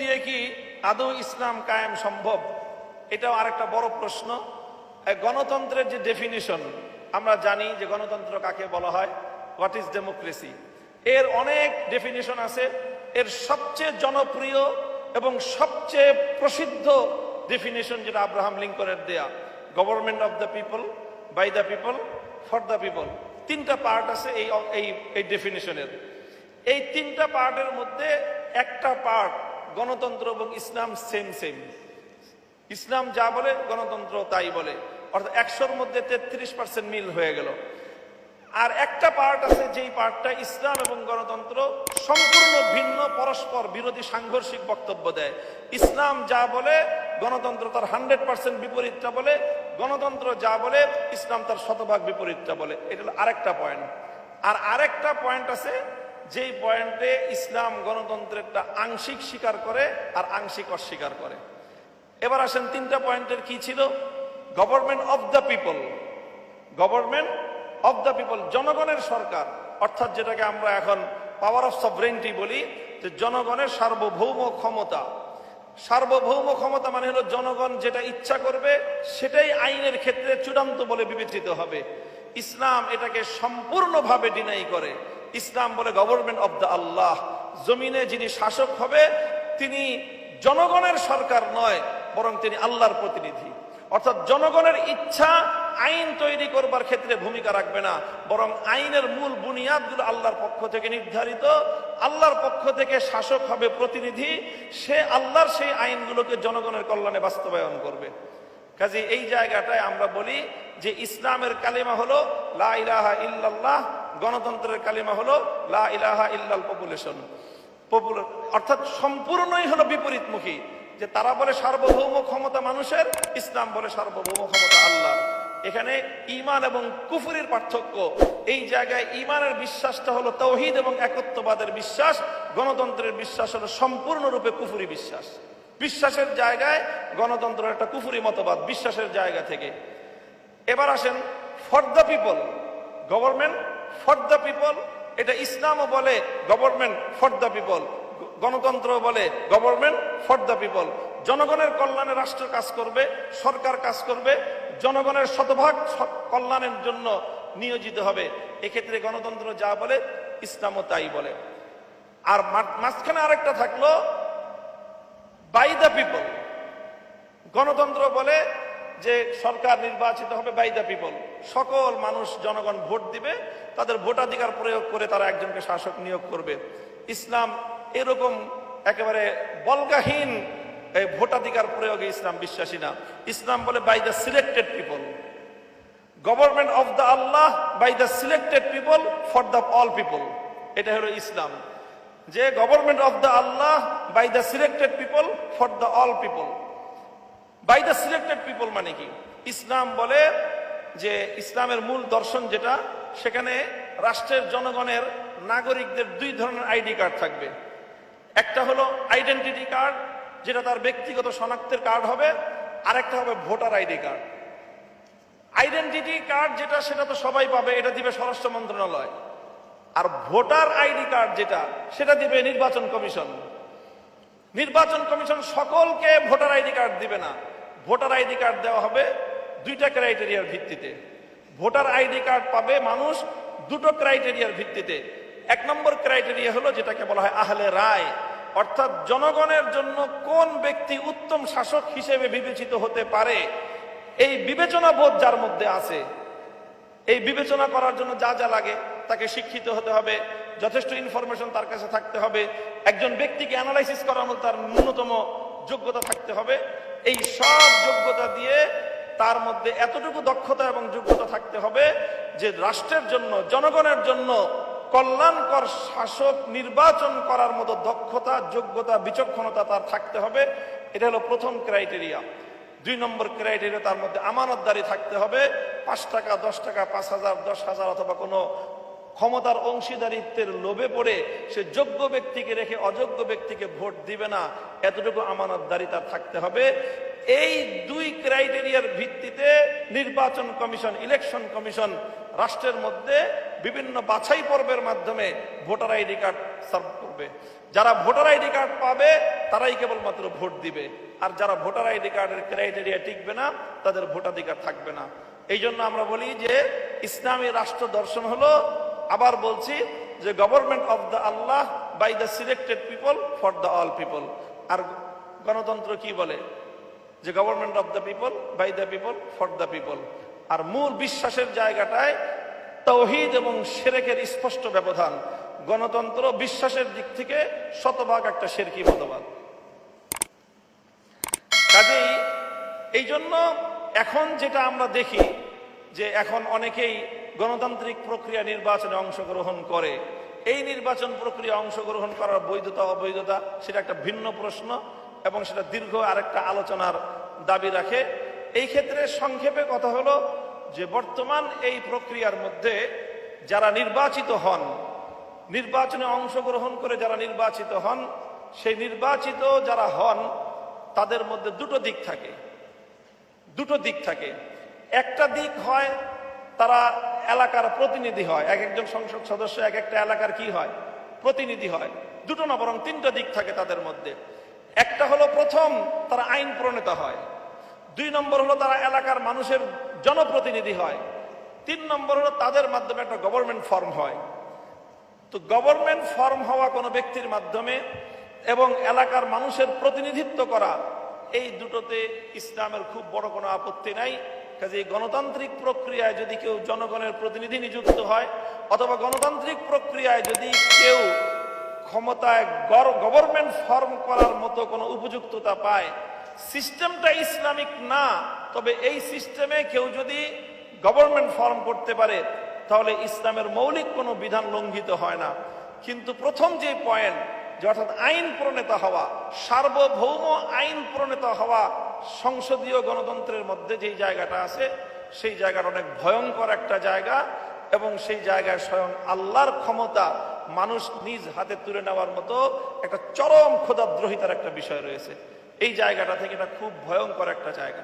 দিয়ে কি আদৌ ইসলাম কায়েম সম্ভব? এটাও আরেকটা বড় প্রশ্ন। গণতন্ত্রের যে ডেফিনিশন, আমরা জানি যে গণতন্ত্র কাকে বলা হয়, হোয়াট ইজ ডেমোক্রেসি। এর অনেক ডেফিনিশন আছে। এর সবচেয়ে জনপ্রিয় এবং সবচেয়ে প্রসিদ্ধ ডেফিনিশন যেটা আব্রাহাম লিঙ্কনের দেয়া, government of the people, by the people, for the people. তিনটা পার্ট আছে এই ডেফিনিশনের। এই তিনটা পার্টের মধ্যে একটা পার্ট গণতন্ত্র এবং ইসলাম সেম। ইসলাম যা বলে গণতন্ত্র তাই বলে, অর্থাৎ 100-র মধ্যে 33% মিল হয়ে গেল। আর একটা পার্ট আছে যেই পার্টটা ইসলাম এবং গণতন্ত্র সম্পূর্ণ ভিন্ন, পরস্পর বিরোধী, সাংঘর্ষিক বক্তব্য দেয়। ইসলাম যা বলে গণতন্ত্র তার 100% বিপরীতটা বলে, গণতন্ত্র যা বলে ইসলাম তার 100% বিপরীতটা বলে। এটা হলো আরেকটা পয়েন্ট। আর আরেকটা পয়েন্ট আছে যেই পয়েন্টে ইসলাম গণতন্ত্রেরটা আংশিক স্বীকার করে আর আংশিক অস্বীকার করে। এবার আসেন তিনটা পয়েন্টের কি ছিল। Government of the people, government of the people, জনগণের সরকার, অর্থাৎ যেটাকে আমরা এখন পাওয়ার অফ সভরেন্টি বলি, যে জনগণের সার্বভৌম ক্ষমতা। সার্বভৌম ক্ষমতা মানে হলো জনগণ যেটা ইচ্ছা করবে সেটাই আইনের ক্ষেত্রে চূড়ান্ত বলে বিবেচিত হবে। ইসলাম এটাকে সম্পূর্ণভাবে ডিনাই করে। ইসলাম বলে গভর্নমেন্ট অফ দ্য আল্লাহ, জমিনে যিনি শাসক হবে তিনি জনগণের সরকার নয়, বরং তিনি আল্লাহর প্রতিনিধি। অর্থাৎ জনগণের ইচ্ছা আইন তৈরি করবার ক্ষেত্রে ভূমিকা রাখবে না, বরং আইনের মূল বুনিয়াদগুলো আল্লাহর পক্ষ থেকে নির্ধারিত। আল্লাহর পক্ষ থেকে শাসক হবে প্রতিনিধি, সে আল্লাহর সেই আইনগুলোকে জনগণের কল্যাণে বাস্তবায়ন করবে। কাজে এই জায়গাটায় আমরা বলি যে ইসলামের কালিমা হলো লা ইলাহা ইল্লাল্লাহ, গণতন্ত্রের কালিমা হলো লা ইলাহা ইল্লাল পপুলেশন। অর্থাৎ সম্পূর্ণই হলো বিপরীতমুখী। যে তারা বলে সার্বভৌম ক্ষমতা মানুষের, ইসলাম বলে সার্বভৌম ক্ষমতা আল্লাহর। এখানে ঈমান এবং কুফরির পার্থক্য। এই জায়গায় ঈমানের বিশ্বাসটা হলো তাওহীদ এবং একত্ববাদের বিশ্বাস, গণতন্ত্রের বিশ্বাস হলো সম্পূর্ণরূপে কুফরি বিশ্বাস। বিশ্বাসের জায়গায় গণতন্ত্র একটা কুফরি মতবাদ, বিশ্বাসের জায়গা থেকে। এবার আসেন for the people, government for the people. এটা ইসলামও বলে গভর্নমেন্ট ফর দ্য পিপল, গণতন্ত্র বলে গভর্নমেন্ট ফর দ্য পিপল। জনগণের কল্যাণে রাষ্ট্র কাজ করবে, সরকার কাজ করবে, জনগণের শতভাগ কল্যাণের জন্য নিয়োজিত হবে। এক্ষেত্রে গণতন্ত্র যা বলে ইসলামও তাই বলে। আর মাঝখানে আরেকটা থাকলো বাই দ্য পিপল। গণতন্ত্র বলে যে সরকার নির্বাচিত হবে বাই দ্য পিপল, সকল মানুষ জনগণ ভোট দিবে, তাদের ভোটাধিকার প্রয়োগ করে তারা একজনকে শাসক নিয়োগ করবে। ইসলাম এরকম একেবারে বলগাহীন ভোটাধিকার প্রয়োগে ইসলাম বিশ্বাসী না। ইসলাম বলে by the selected people, government of the Allah by the selected people for the all people. এটা হলো ইসলাম, যে government of the Allah by the selected people for the all people. By the selected people মানে কি? ইসলাম বলে যে ইসলামের মূল দর্শন যেটা, সেখানে রাষ্ট্রের জনগণের নাগরিকদের দুই ধরনের আইডি কার্ড থাকবে। একটা হলো আইডেন্টিটি কার্ড, যেটা তার ব্যক্তিগত শনাক্তের কার্ড হবে, আরেকটা হবে voter ID card. Identity card যেটা, সেটা তো সবাই পাবে, এটা দিবে স্বরাষ্ট্র মন্ত্রণালয়। আর ভোটার আইডি কার্ড যেটা, সেটা দিবে নির্বাচন কমিশন। নির্বাচন কমিশন সকলকে ভোটার আইডি কার্ড দিবে না। ভোটার আইডি কার্ড দেওয়া হবে দুইটা ক্রাইটেরিয়ার ভিত্তিতে। ভোটার আইডি কার্ড পাবে মানুষ দুটো ক্রাইটেরিয়ার ভিত্তিতে। এক নম্বর ক্রাইটেরিয়া হলো যেটাকে বলা হয় আহলে রায়, অর্থাৎ জনগণের জন্য কোন ব্যক্তি উত্তম শাসক হিসেবে বিবেচিত হতে পারে, এই বিবেচনা বোধ যার মধ্যে আছে। এই বিবেচনা করার জন্য যা যা লাগে, তাকে শিক্ষিত হতে হবে, যথেষ্ট ইনফরমেশন তার কাছে থাকতে হবে, একজন ব্যক্তিকে অ্যানালাইসিস করার মতো তার ন্যূনতম যোগ্যতা থাকতে হবে। এই সব যোগ্যতা দিয়ে তার মধ্যে এতটুকু দক্ষতা এবং যোগ্যতা থাকতে হবে যে রাষ্ট্রের জন্য, জনগণের জন্য কল্যাণকর শাসক নির্বাচন করার মতো দক্ষতা, যোগ্যতা, বিচক্ষণতা তার থাকতে হবে। এটা হলো প্রথম ক্রাইটেরিয়া। দুই নম্বর ক্রাইটেরিয়া, তার মধ্যে আমানতদারি থাকতে হবে। 5 টাকা, 10 টাকা, 5,000, 10,000 অথবা কোনো ক্ষমতার অংশীদারিত্বের লোভে পড়ে সে যোগ্য ব্যক্তিকে রেখে অযোগ্য ব্যক্তিকে ভোট দিবে না, এতটুকু আমানতদারি তার থাকতে হবে। এই দুই ক্রাইটেরিয়ার ভিত্তিতে নির্বাচন কমিশন, ইলেকশন কমিশন রাষ্ট্রের মধ্যে বিভিন্ন বাছাই পর্বের মাধ্যমে ভোটার আইডি কার্ড সার্ভ করবে। যারা ভোটার আইডি কার্ড পাবে তারাই কেবলমাত্র ভোট দিবে, আর যারা ভোটার আইডি কার্ডের ক্রাইটেরিয়া টিকবে না তাদের ভোটাধিকার থাকবে না। এই জন্য আমরা বলি যে ইসলামী রাষ্ট্র দর্শন হলো, আবার বলছি, যে government of the Allah by the selected people for the all people. আর গণতন্ত্র কি বলে? যে government of the people by the people for the people. আর মূল বিশ্বাসের জায়গাটায় তাওহীদ এবং শিরকের স্পষ্ট ব্যবধান। গণতন্ত্র বিশ্বাসের দিক থেকে শতভাগ একটা শিরকি মতবাদ। কাজেই এই জন্য এখন যেটা আমরা দেখি যে এখন অনেকেই গণতান্ত্রিক প্রক্রিয়া নির্বাচনে অংশগ্রহণ করে, এই নির্বাচন প্রক্রিয়া অংশগ্রহণ করার বৈধতা অবৈধতা সেটা একটা ভিন্ন প্রশ্ন এবং সেটা দীর্ঘ আরেকটা আলোচনার দাবি রাখে। এই ক্ষেত্রে সংক্ষেপে কথা হলো যে বর্তমান এই প্রক্রিয়ার মধ্যে যারা নির্বাচিত হন, নির্বাচনে অংশগ্রহণ করে যারা নির্বাচিত হন, সেই নির্বাচিত যারা হন তাদের মধ্যে দুটো দিক থাকে। একটা দিক হয় তারা এলাকার প্রতিনিধি হয়, এক একজন সংসদ সদস্য এক একটা এলাকার কি হয়? প্রতিনিধি হয়। দুটো না বরং তিনটা দিক থাকে তাদের মধ্যে। একটা হলো প্রথম তারা আইন প্রণেতা হয়, 2 নম্বর হলো তারা এলাকার মানুষের জনপ্রতিনিধি হয়, 3 নম্বর হলো তাদের মাধ্যমে একটা গভর্নমেন্ট ফর্ম হয়। তো গভর্নমেন্ট ফর্ম হওয়া কোনো ব্যক্তির মাধ্যমে এবং এলাকার মানুষের প্রতিনিধিত্ব করা, এই দুটোতে ইসলামের খুব বড় কোনো আপত্তি নাই। কাজে গণতান্ত্রিক প্রক্রিয়ায় যদি কেউ জনগণের প্রতিনিধি নিযুক্ত হয় অথবা গণতান্ত্রিক প্রক্রিয়ায় যদি কেউ ক্ষমতায় গভর্নমেন্ট ফর্ম করার মতো কোনো উপযুক্ততা পায়, সিস্টেমটা ইসলামিক না, তবে এই সিস্টেমে কেউ যদি গভর্নমেন্ট ফর্ম করতে পারে তাহলে ইসলামের মৌলিক কোনো বিধান লঙ্ঘিত হয় না। কিন্তু প্রথম যে পয়েন্ট, যে অর্থাৎ আইন প্রণেতা হওয়া, সার্বভৌম আইন প্রণেতা হওয়া, সংসদীয় গণতন্ত্রের মধ্যে যেই জায়গাটা আছে সেই জায়গাটা অনেক ভয়ঙ্কর একটা জায়গা এবং সেই জায়গায় স্বয়ং আল্লাহর ক্ষমতা মানুষ নিজ হাতে তুলে নেওয়ার মতো একটা চরম খোদাদ্রোহিতার একটা বিষয় রয়েছে। এই জায়গাটা থেকে এটা খুব ভয়ঙ্কর একটা জায়গা।